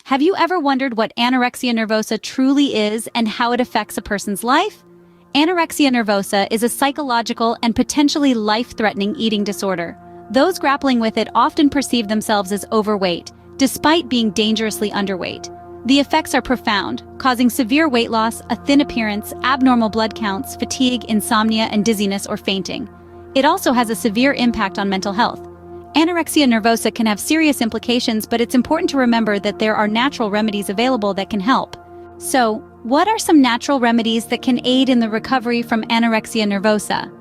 Have you ever wondered what anorexia nervosa truly is and how it affects a person's life? Anorexia nervosa is a psychological and potentially life-threatening eating disorder. Those grappling with it often perceive themselves as overweight, despite being dangerously underweight. The effects are profound, causing severe weight loss, a thin appearance, abnormal blood counts, fatigue, insomnia, and dizziness or fainting. It also has a severe impact on mental health. Anorexia nervosa can have serious implications, but it's important to remember that there are natural remedies available that can help. So, what are some natural remedies that can aid in the recovery from anorexia nervosa?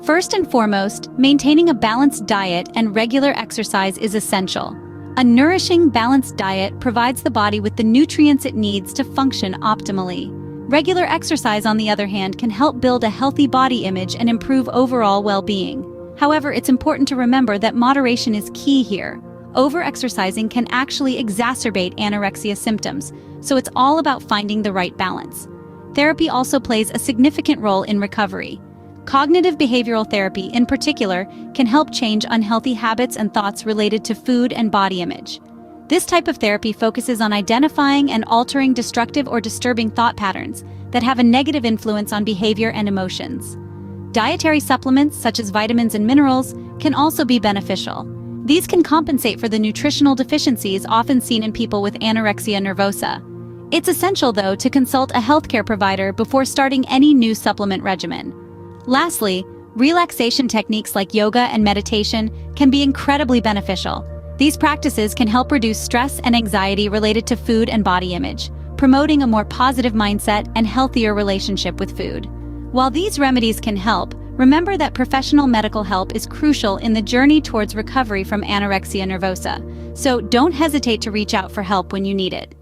First and foremost, maintaining a balanced diet and regular exercise is essential. A nourishing, balanced diet provides the body with the nutrients it needs to function optimally. Regular exercise, on the other hand, can help build a healthy body image and improve overall well-being. However, it's important to remember that moderation is key here. Over-exercising can actually exacerbate anorexia symptoms, so it's all about finding the right balance. Therapy also plays a significant role in recovery. Cognitive behavioral therapy, in particular, can help change unhealthy habits and thoughts related to food and body image. This type of therapy focuses on identifying and altering destructive or disturbing thought patterns that have a negative influence on behavior and emotions. Dietary supplements, such as vitamins and minerals, can also be beneficial. These can compensate for the nutritional deficiencies often seen in people with anorexia nervosa. It's essential, though, to consult a healthcare provider before starting any new supplement regimen. Lastly, relaxation techniques like yoga and meditation can be incredibly beneficial. These practices can help reduce stress and anxiety related to food and body image, promoting a more positive mindset and healthier relationship with food. While these remedies can help, remember that professional medical help is crucial in the journey towards recovery from anorexia nervosa, so don't hesitate to reach out for help when you need it.